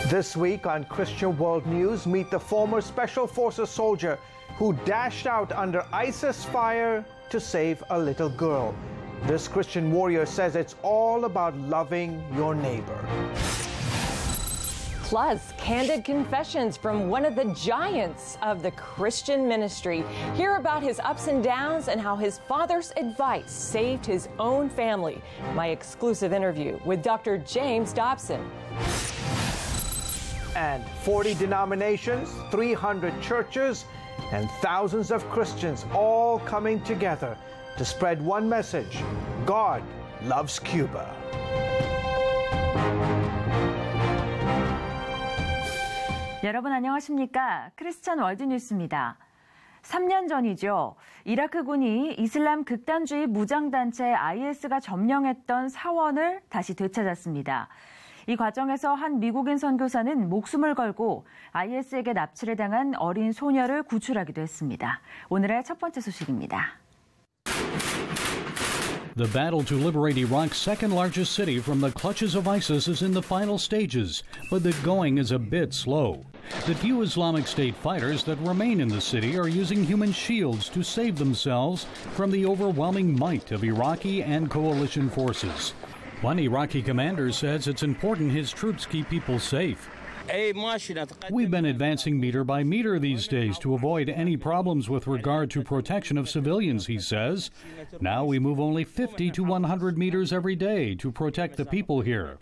This week on Christian World News, meet the former Special Forces soldier who dashed out under ISIS fire to save a little girl. This Christian warrior says it's all about loving your neighbor. Plus, candid confessions from one of the giants of the Christian ministry. Hear about his ups and downs and how his father's advice saved his own family. My exclusive interview with Dr. James Dobson. And 40 denominations, 300 churches, and thousands of Christians all coming together to spread one message: God loves Cuba. 여러분 안녕하십니까? 크리스천 월드뉴스입니다. 3년 전이죠. 이라크군이 이슬람 극단주의 무장단체 IS가 점령했던 사원을 다시 되찾았습니다. 이 과정에서 한 미국인 선교사는 목숨을 걸고 IS에게 납치를 당한 어린 소녀를 구출하기도 했습니다. 오늘의 첫 번째 소식입니다. The battle to liberate Iraq's second largest city from the clutches of ISIS is in the final stages, but the going is a bit slow. The few Islamic State fighters that remain in the city are using human shields to save themselves from the overwhelming might of Iraqi and coalition forces. One Iraqi commander says it's important his troops keep people safe. We've been advancing meter by meter these days to avoid any problems with regard to protection of civilians, he says. Now we move only 50 to 100 meters every day to protect the people here.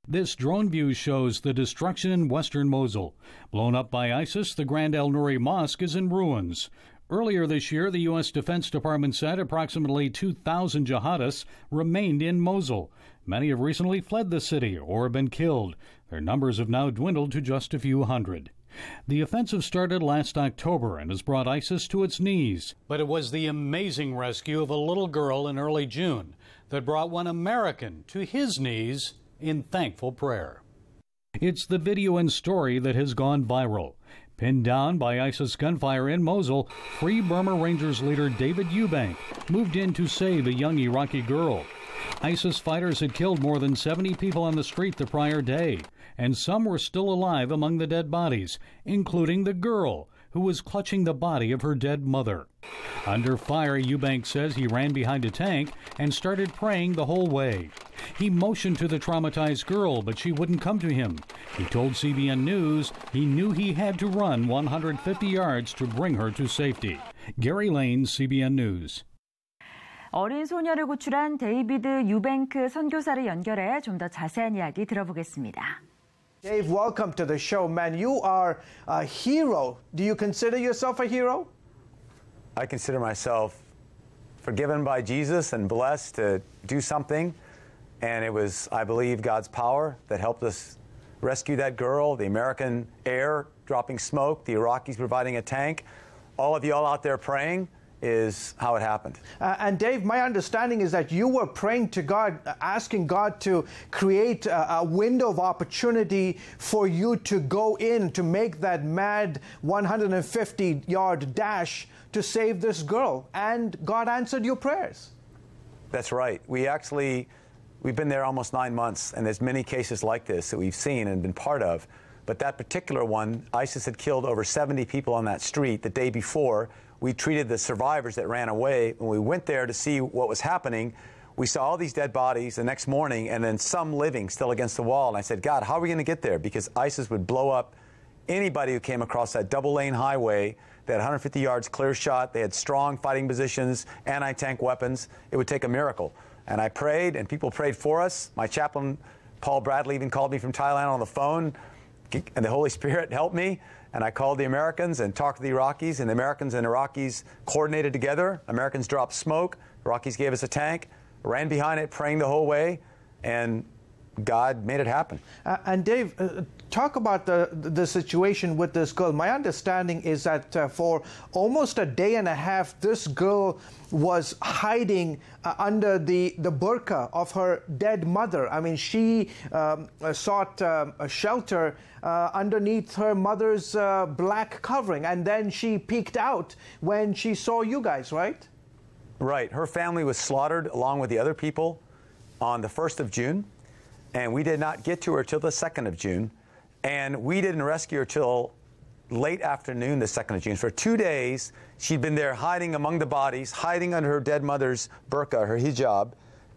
This drone view shows the destruction in western Mosul. Blown up by ISIS, the Grand El Nouri Mosque is in ruins. Earlier this year, the U.S. Defense Department said approximately 2,000 jihadists remained in Mosul. Many have recently fled the city or have been killed. Their numbers have now dwindled to just a few hundred. The offensive started last October and has brought ISIS to its knees. But it was the amazing rescue of a little girl in early June that brought one American to his knees in thankful prayer. It's the video and story that has gone viral. Pinned down by ISIS gunfire in Mosul, Free Burma Rangers leader David Eubank moved in to save a young Iraqi girl. ISIS fighters had killed more than 70 people on the street the prior day, and some were still alive among the dead bodies, including the girl, who was clutching the body of her dead mother. Under fire, Eubank says he ran behind a tank and started praying the whole way. He motioned to the traumatized girl, but she wouldn't come to him. He told CBN News he knew he had to run 150 yards to bring her to safety. Gary Lane, CBN News. 어린 소녀를 구출한 데이비드 유뱅크 선교사를 연결해 좀 더 자세한 이야기 들어보겠습니다. Dave, welcome to the show. Man, you are a hero. Do you consider yourself a hero? I consider myself forgiven by Jesus and blessed to do something. And it was, I believe, God's power that helped us rescue that girl, the American air dropping smoke, the Iraqis providing a tank. All of you all out there praying is how it happened. And Dave, my understanding is that you were praying to God, asking God to create a window of opportunity for you to go in to make that mad 150-yard dash to save this girl. And God answered your prayers. That's right. We've been there almost 9 months, and there's many cases like this that we've seen and been part of. But that particular one, ISIS had killed over 70 people on that street the day before. We treated the survivors that ran away. When we went there to see what was happening, we saw all these dead bodies the next morning and then some living still against the wall. And I said, God, how are we going to get there? Because ISIS would blow up anybody who came across that double-lane highway. They had 150 yards clear shot. They had strong fighting positions, anti-tank weapons. It would take a miracle. And I prayed, and people prayed for us. My chaplain, Paul Bradley, even called me from Thailand on the phone, and the Holy Spirit helped me. And I called the Americans and talked to the Iraqis, and the Americans and Iraqis coordinated together. Americans dropped smoke. Iraqis gave us a tank, ran behind it, praying the whole way, and God made it happen. And Dave, talk about the situation with this girl. My understanding is that for almost a day and a half, this girl was hiding under the burqa of her dead mother. I mean, she sought a shelter underneath her mother's black covering, and then she peeked out when she saw you guys, right? Right. Her family was slaughtered along with the other people on the 1st of June, and we did not get to her till the 2nd of June. And we didn't rescue her till late afternoon, the 2nd of June. For 2 days, she'd been there hiding among the bodies, hiding under her dead mother's burqa, her hijab,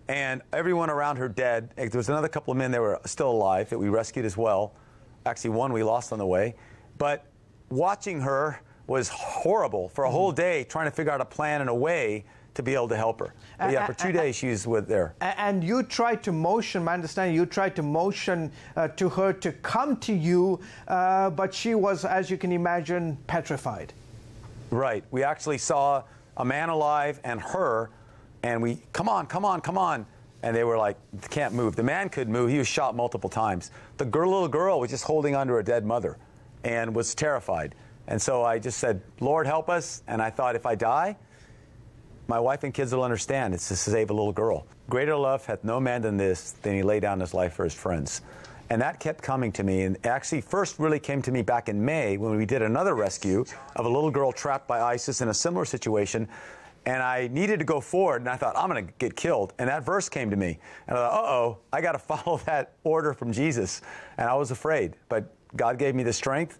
and everyone around her dead. There was another couple of men that were still alive that we rescued as well. Actually, one we lost on the way. But watching her was horrible for a whole day, trying to figure out a plan and a way to be able to help her. But yeah, for 2 days she was there. And you tried to motion, my understanding, you tried to motion to her to come to you, but she was, as you can imagine, petrified. Right. We actually saw a man alive and her, and we, come on, come on, come on. And they were like, can't move. The man could move. He was shot multiple times. The little girl was just holding onto her dead mother and was terrified. And so I just said, Lord, help us. And I thought, if I die, my wife and kids will understand. It's to save a little girl. Greater love hath no man than this, than he lay down his life for his friends. And that kept coming to me. And actually first really came to me back in May when we did another rescue of a little girl trapped by ISIS in a similar situation. And I needed to go forward, and I thought, I'm going to get killed. And that verse came to me. And I thought, uh-oh, I got to follow that order from Jesus. And I was afraid. But God gave me the strength.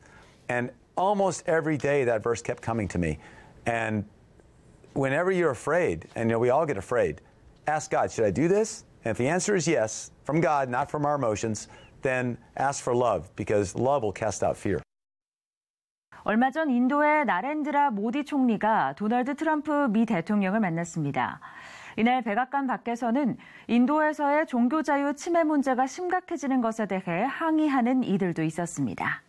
And almost every day that verse kept coming to me. And whenever you're afraid, and we all get afraid, ask God, should I do this? And if the answer is yes, from God, not from our emotions, then ask for love, because love will cast out fear. 얼마 전 인도의 나렌드라 모디 총리가 도널드 트럼프 미 대통령을 만났습니다. 이날 백악관 밖에서는 인도에서의 종교 자유 침해 문제가 심각해지는 것에 대해 항의하는 이들도 있었습니다.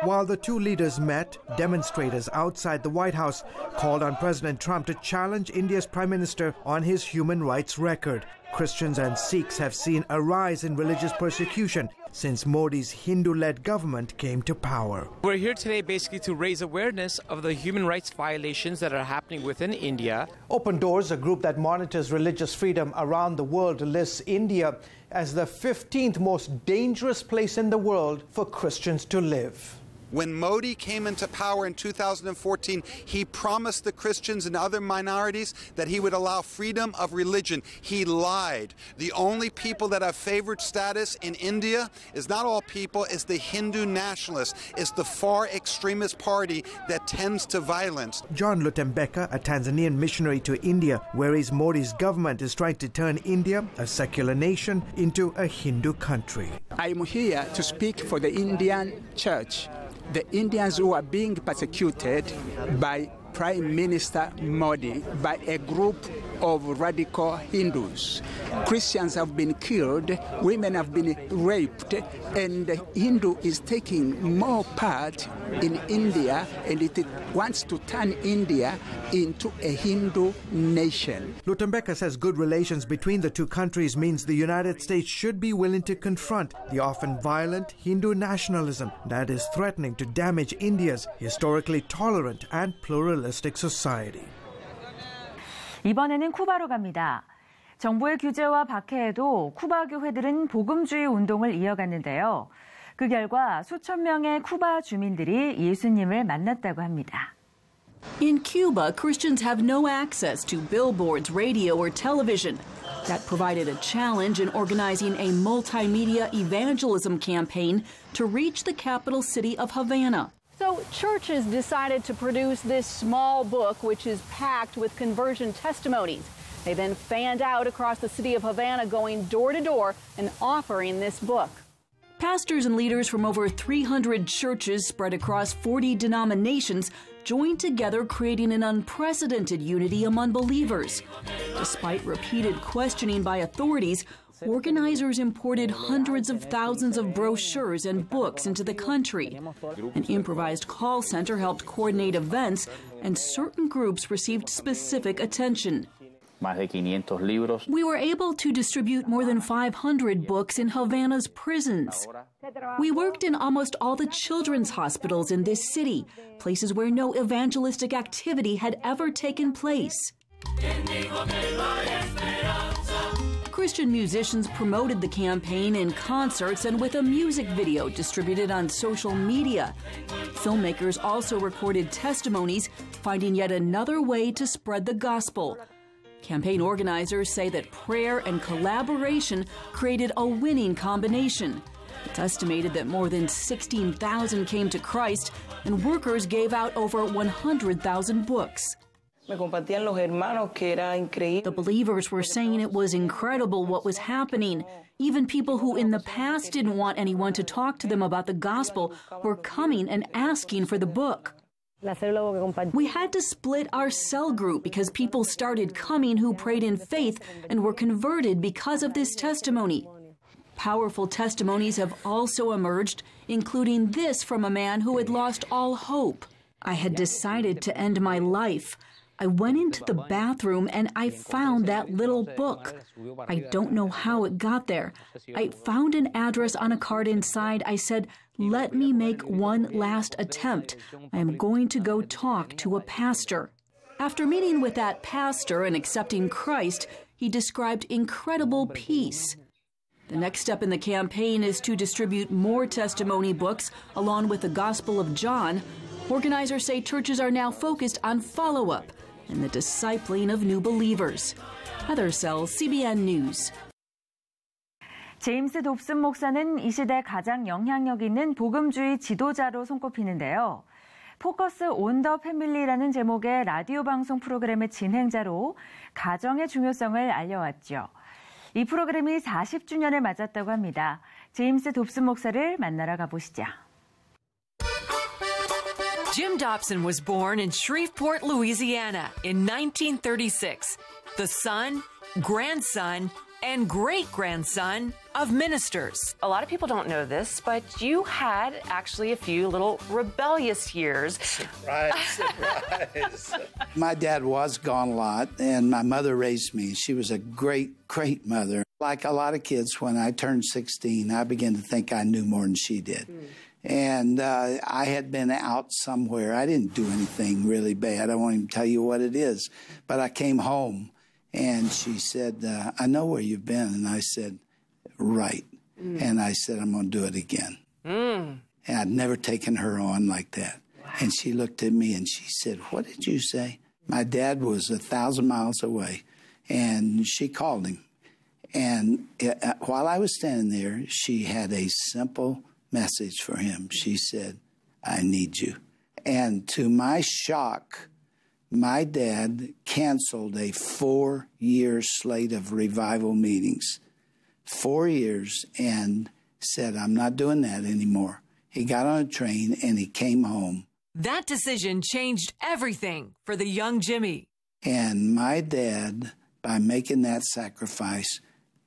While the two leaders met, demonstrators outside the White House called on President Trump to challenge India's Prime Minister on his human rights record. Christians and Sikhs have seen a rise in religious persecution since Modi's Hindu-led government came to power. We're here today basically to raise awareness of the human rights violations that are happening within India. Open Doors, a group that monitors religious freedom around the world, lists India as the 15th most dangerous place in the world for Christians to live. When Modi came into power in 2014, he promised the Christians and other minorities that he would allow freedom of religion. He lied. The only people that have favored status in India is not all people, it's the Hindu nationalists. It's the far extremist party that tends to violence. John Lutembeka, a Tanzanian missionary to India, worries Modi's government is trying to turn India, a secular nation, into a Hindu country. I am here to speak for the Indian church. The Indians who are being persecuted by Prime Minister Modi, by a group of radical Hindus. Christians have been killed, women have been raped, and the Hindu is taking more part in India, and it wants to turn India into a Hindu nation. Lutembeka says good relations between the two countries means the United States should be willing to confront the often violent Hindu nationalism that is threatening to damage India's historically tolerant and pluralistic society. 이번에는 쿠바로 갑니다. 정부의 규제와 박해에도 쿠바 교회들은 복음주의 운동을 이어갔는데요. 그 결과 수천 명의 쿠바 주민들이 예수님을 만났다고 합니다. In Cuba, Christians have no access to billboards, radio, or television. That provided a challenge in organizing a multimedia evangelism campaign to reach the capital city of Havana. So churches decided to produce this small book, which is packed with conversion testimonies. They then fanned out across the city of Havana, going door to door and offering this book. Pastors and leaders from over 300 churches spread across 40 denominations joined together, creating an unprecedented unity among believers. Despite repeated questioning by authorities, organizers imported hundreds of thousands of brochures and books into the country. An improvised call center helped coordinate events, and certain groups received specific attention. We were able to distribute more than 500 books in Havana's prisons. We worked in almost all the children's hospitals in this city, places where no evangelistic activity had ever taken place. Christian musicians promoted the campaign in concerts and with a music video distributed on social media. Filmmakers also recorded testimonies, finding yet another way to spread the gospel. Campaign organizers say that prayer and collaboration created a winning combination. It's estimated that more than 16,000 came to Christ, and workers gave out over 100,000 books. The believers were saying it was incredible what was happening. Even people who in the past didn't want anyone to talk to them about the gospel were coming and asking for the book. We had to split our cell group because people started coming who prayed in faith and were converted because of this testimony. Powerful testimonies have also emerged, including this from a man who had lost all hope. I had decided to end my life. I went into the bathroom and I found that little book. I don't know how it got there. I found an address on a card inside. I said, "Let me make one last attempt. I am going to go talk to a pastor." After meeting with that pastor and accepting Christ, he described incredible peace. The next step in the campaign is to distribute more testimony books along with the Gospel of John. Organizers say churches are now focused on follow-up and the discipling of new believers. Heather Sells, CBN News. 제임스 돕슨 목사는 이 시대 가장 영향력 있는 복음주의 지도자로 손꼽히는데요. 포커스 온 더 패밀리라는 제목의 라디오 방송 프로그램의 진행자로 가정의 중요성을 알려왔죠. 이 프로그램이 40주년을 맞았다고 합니다. 제임스 돕슨 목사를 만나러 가보시죠. Jim Dobson was born in Shreveport, Louisiana in 1936, the son, grandson, and great-grandson of ministers. A lot of people don't know this, but you had actually a few little rebellious years. Surprise, surprise. My dad was gone a lot, and my mother raised me. She was a great, great mother. Like a lot of kids, when I turned 16, I began to think I knew more than she did. And I had been out somewhere. I didn't do anything really bad. I won't even tell you what it is. But I came home, and she said, I know where you've been. And I said, right. And I said, I'm going to do it again. And I'd never taken her on like that. And she looked at me, and she said, what did you say? My dad was 1,000 miles away, and she called him. And while I was standing there, she had a simple message for him. She said, I need you. And to my shock, my dad canceled a 4-year slate of revival meetings. 4 years, and said, I'm not doing that anymore. He got on a train and he came home. That decision changed everything for the young Jimmy. And my dad, by making that sacrifice,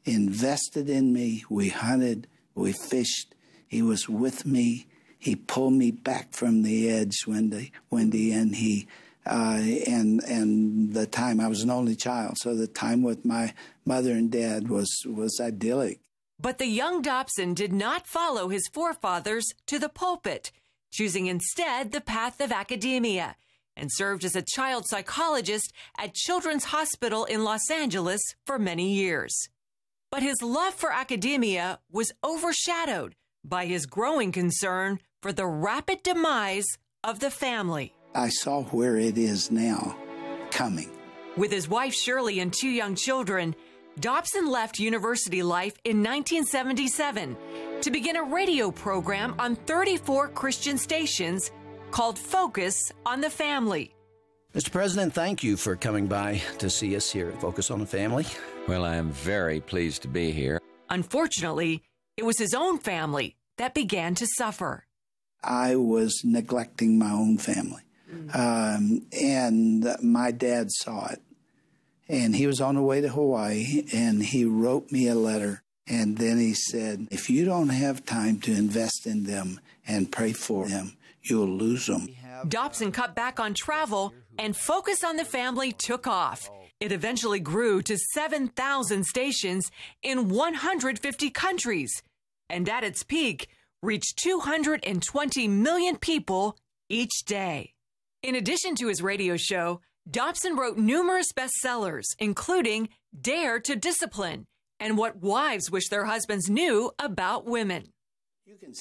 invested in me. We hunted, we fished. He was with me. He pulled me back from the edge, Wendy, and he and the time I was an only child, so the time with my mother and dad was idyllic. But the young Dobson did not follow his forefathers to the pulpit, choosing instead the path of academia, and served as a child psychologist at Children's Hospital in Los Angeles for many years. But his love for academia was overshadowed by his growing concern for the rapid demise of the family. I saw where it is now, coming. With his wife Shirley and 2 young children, Dobson left university life in 1977 to begin a radio program on 34 Christian stations called Focus on the Family. Mr. President, thank you for coming by to see us here at Focus on the Family. Well, I am very pleased to be here. Unfortunately, it was his own family that began to suffer. I was neglecting my own family, and my dad saw it. And he was on the way to Hawaii, and he wrote me a letter. And then he said, if you don't have time to invest in them and pray for them, you'll lose them. Dobson cut back on travel, and Focus on the Family took off. It eventually grew to 7,000 stations in 150 countries, and at its peak, reached 220 million people each day. In addition to his radio show, Dobson wrote numerous bestsellers, including Dare to Discipline and What Wives Wish Their Husbands Knew About Women.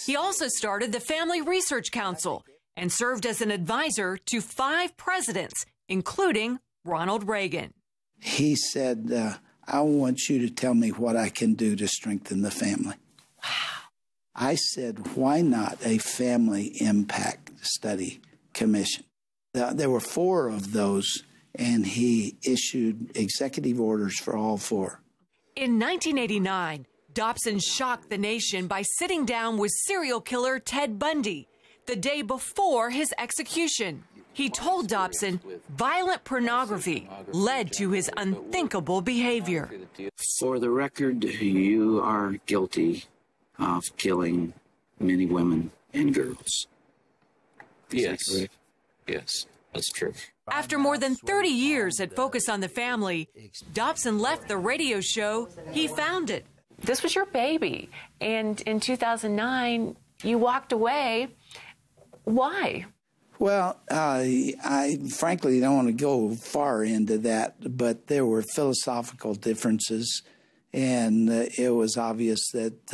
He also started the Family Research Council and served as an advisor to 5 presidents, including Ronald Reagan. He said, I want you to tell me what I can do to strengthen the family. Wow. I said, why not a family impact study commission? There were 4 of those, and he issued executive orders for all 4. In 1989, Dobson shocked the nation by sitting down with serial killer Ted Bundy the day before his execution. He told Dobson violent pornography led to his unthinkable behavior. For the record, you are guilty of killing many women and girls. Yes. Yes, that's true. After more than 30 years at Focus on the Family, Dobson left the radio show he founded. This was your baby, and in 2009, you walked away. Why? Well, I frankly don't want to go far into that, but there were philosophical differences, and it was obvious that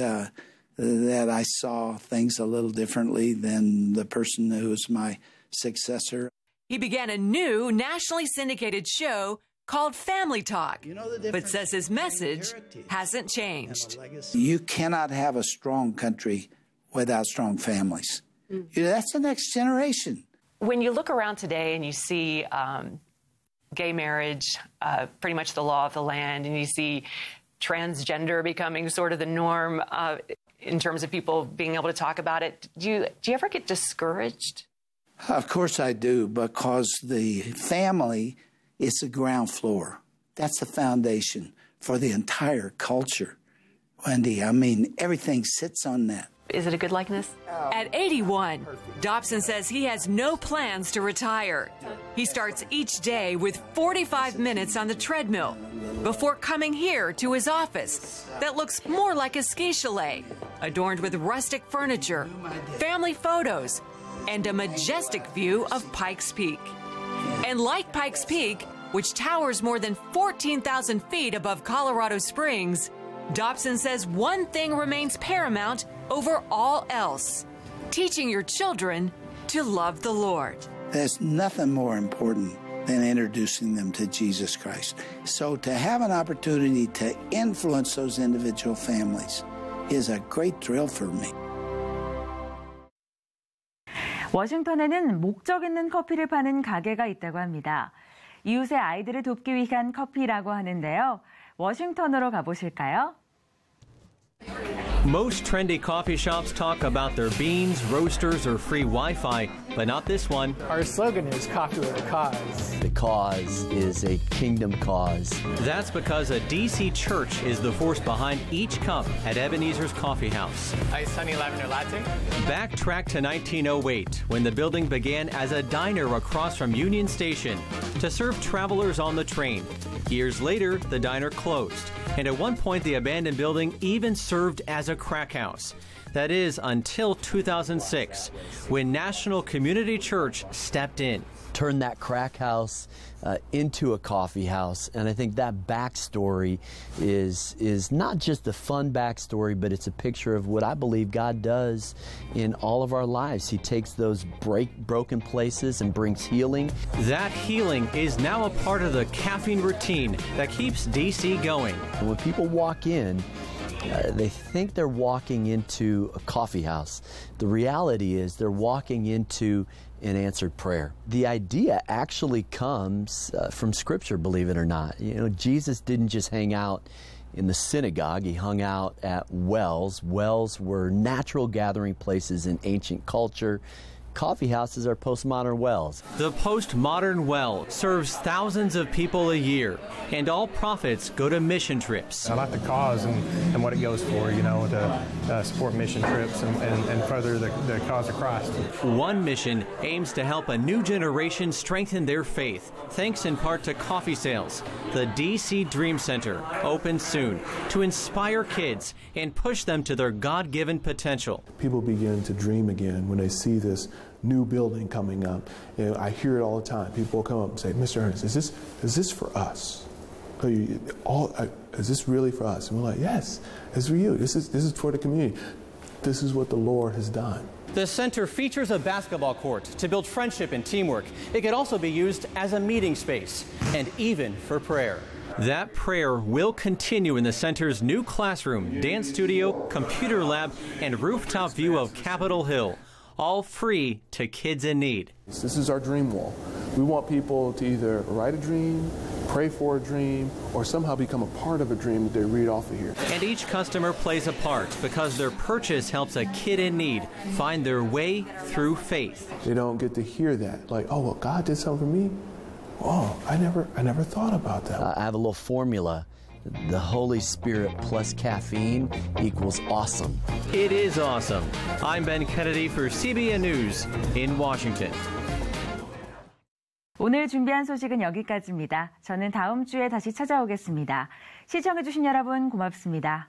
that I saw things a little differently than the person who was my successor. He began a new nationally syndicated show called Family Talk, but says his message hasn't changed. You cannot have a strong country without strong families. That's the next generation. When you look around today and you see gay marriage, pretty much the law of the land, and you see transgender becoming sort of the norm in terms of people being able to talk about it, do you ever get discouraged? Of course I do, because the family is the ground floor. That's the foundation for the entire culture, Wendy. I mean, everything sits on that. Is it a good likeness? At 81, Dobson says he has no plans to retire. He starts each day with 45 minutes on the treadmill before coming here to his office that looks more like a ski chalet, adorned with rustic furniture, family photos, and a majestic view of Pikes Peak. And like Pikes Peak, which towers more than 14,000 feet above Colorado Springs, Dobson says one thing remains paramount over all else: teaching your children to love the Lord. There's nothing more important than introducing them to Jesus Christ. So to have an opportunity to influence those individual families is a great thrill for me. 워싱턴에는 목적 있는 커피를 파는 가게가 있다고 합니다. 이웃의 아이들을 돕기 위한 커피라고 하는데요. 워싱턴으로 가보실까요? Most trendy coffee shops talk about their beans, roasters, or free Wi-Fi, but not this one. Our slogan is coffee with a cause. The cause is a kingdom cause. That's because a DC church is the force behind each cup at Ebenezer's Coffee House. Iced honey lavender latte. Backtrack to 1908, when the building began as a diner across from Union Station to serve travelers on the train. Years later, the diner closed, and at one point the abandoned building even served as a crack house. That is until 2006, when National Community Church stepped in. Turned that crack house into a coffee house, and I think that backstory is not just a fun backstory, but it's a picture of what I believe God does in all of our lives. He takes those broken places and brings healing. That healing is now a part of the caffeine routine that keeps DC going. When people walk in, they think they're walking into a coffee house. The reality is they're walking into an answered prayer. The idea actually comes from Scripture, believe it or not. You know, Jesus didn't just hang out in the synagogue. He hung out at wells. Wells were natural gathering places in ancient culture. Coffee houses are postmodern wells. The postmodern well serves thousands of people a year, and all profits go to mission trips. I like the cause and what it goes for, you know, to support mission trips and further the cause of Christ. One mission aims to help a new generation strengthen their faith, thanks in part to coffee sales. The DC Dream Center opens soon to inspire kids and push them to their God-given potential. People begin to dream again when they see this new building coming up. And I hear it all the time. People come up and say, Mr. Ernest, is this for us? Is this really for us? And we're like, yes, it's for you. This is for the community. This is what the Lord has done. The center features a basketball court to build friendship and teamwork. It could also be used as a meeting space and even for prayer. That prayer will continue in the center's new classroom, dance studio, computer lab, and rooftop view of Capitol Hill, all free to kids in need. This is our dream wall. We want people to either write a dream, pray for a dream, or somehow become a part of a dream that they read off of here. And each customer plays a part because their purchase helps a kid in need find their way through faith. They don't get to hear that, like, oh, well, God did something for me. Oh, I never thought about that. I have a little formula. The Holy Spirit plus caffeine equals awesome. It is awesome. I'm Ben Kennedy for CBN News in Washington. 오늘 준비한 소식은 여기까지입니다. 저는 다음 주에 다시 찾아오겠습니다. 시청해주신 여러분 고맙습니다.